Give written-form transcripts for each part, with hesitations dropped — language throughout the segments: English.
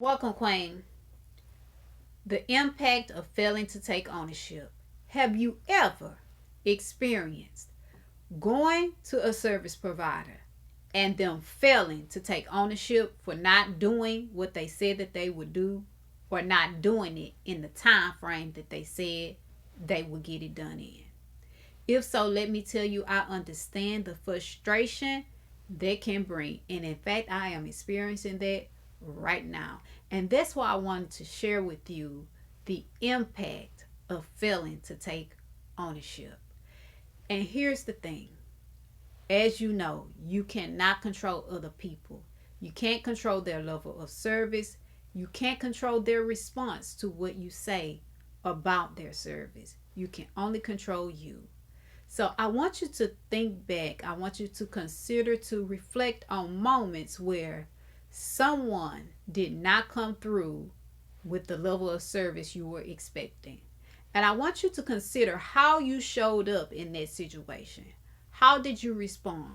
Welcome, Queen. The impact of failing to take ownership. Have you ever experienced going to a service provider and them failing to take ownership for not doing what they said that they would do or not doing it in the time frame that they said they would get it done in? If so, let me tell you, I understand the frustration that can bring. And in fact, I am experiencing that right now. And that's why I wanted to share with you the impact of failing to take ownership. And here's the thing, as you know, you cannot control other people. You can't control their level of service. You can't control their response to what you say about their service. You can only control you. So I want you to think back. I want you to consider, to reflect on moments where someone did not come through with the level of service you were expecting. And I want you to consider how you showed up in that situation. How did you respond?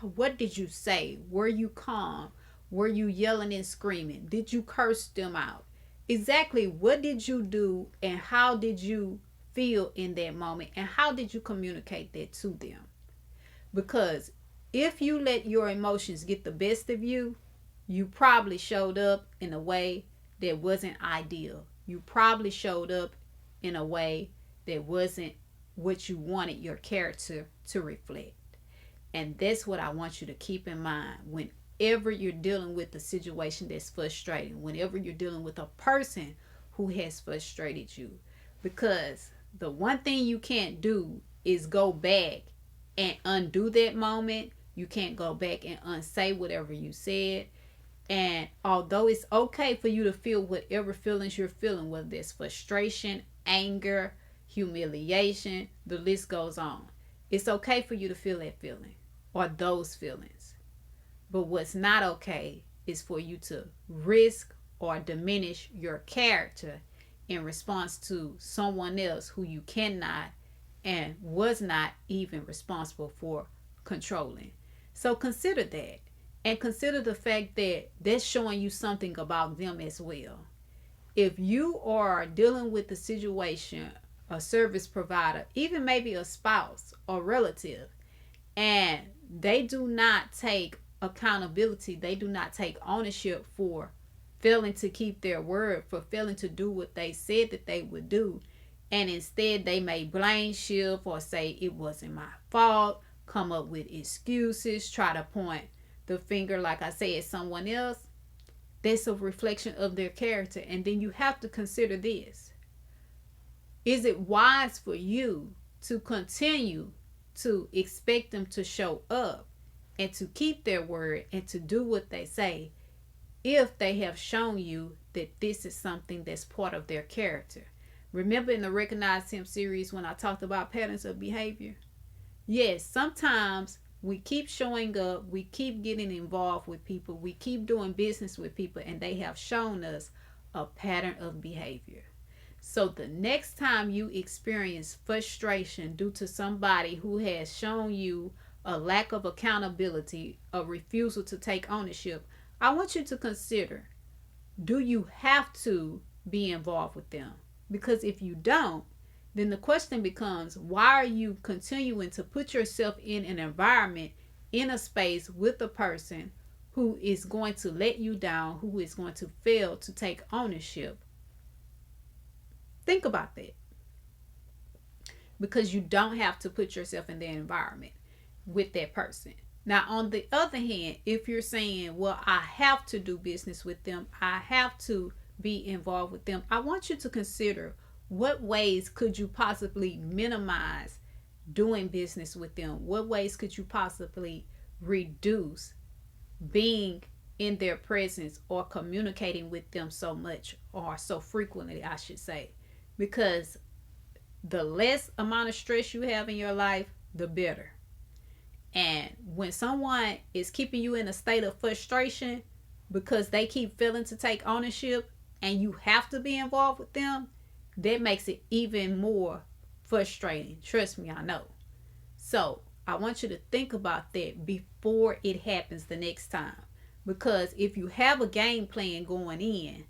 What did you say? Were you calm? Were you yelling and screaming? Did you curse them out? Exactly what did you do and how did you feel in that moment and how did you communicate that to them? Because if you let your emotions get the best of you, you probably showed up in a way that wasn't ideal. You probably showed up in a way that wasn't what you wanted your character to reflect. And that's what I want you to keep in mind whenever you're dealing with a situation that's frustrating, whenever you're dealing with a person who has frustrated you. Because the one thing you can't do is go back and undo that moment. You can't go back and unsay whatever you said. And although it's okay for you to feel whatever feelings you're feeling, whether it's frustration, anger, humiliation, the list goes on. It's okay for you to feel that feeling or those feelings. But what's not okay is for you to risk or diminish your character in response to someone else who you cannot and was not even responsible for controlling. So consider that. And consider the fact that that's showing you something about them as well. If you are dealing with a situation, a service provider, even maybe a spouse or relative, and they do not take accountability, they do not take ownership for failing to keep their word, for failing to do what they said that they would do, and instead they may blame shift or say it wasn't my fault, come up with excuses, try to point the finger, like I said, someone else, that's a reflection of their character. And then you have to consider this. Is it wise for you to continue to expect them to show up and to keep their word and to do what they say if they have shown you that this is something that's part of their character? Remember in the Recognize Him series when I talked about patterns of behavior? Yes, sometimes we keep showing up, we keep getting involved with people, we keep doing business with people, and they have shown us a pattern of behavior. So the next time you experience frustration due to somebody who has shown you a lack of accountability, a refusal to take ownership, I want you to consider, do you have to be involved with them? Because if you don't, then the question becomes, why are you continuing to put yourself in an environment, in a space with a person who is going to let you down, who is going to fail to take ownership? Think about that. Because you don't have to put yourself in that environment with that person. Now, on the other hand, if you're saying, well, I have to do business with them, I have to be involved with them, I want you to consider what ways could you possibly minimize doing business with them? What ways could you possibly reduce being in their presence or communicating with them so much or so frequently, I should say? Because the less amount of stress you have in your life, the better. And when someone is keeping you in a state of frustration because they keep failing to take ownership and you have to be involved with them, that makes it even more frustrating. Trust me, I know. So I want you to think about that before it happens the next time. Because if you have a game plan going in,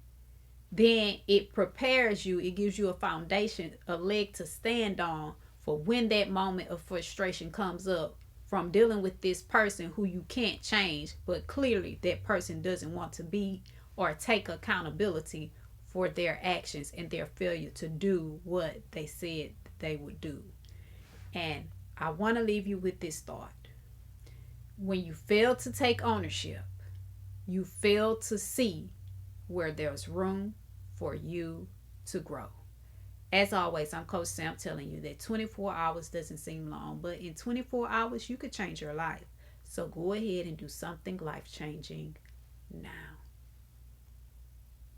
then it prepares you, it gives you a foundation, a leg to stand on for when that moment of frustration comes up from dealing with this person who you can't change, but clearly that person doesn't want to be or take accountability for their actions and their failure to do what they said they would do. And I want to leave you with this thought. When you fail to take ownership, you fail to see where there's room for you to grow. As always, I'm Coach Sam telling you that 24 hours doesn't seem long, but in 24 hours, you could change your life. So go ahead and do something life changing now.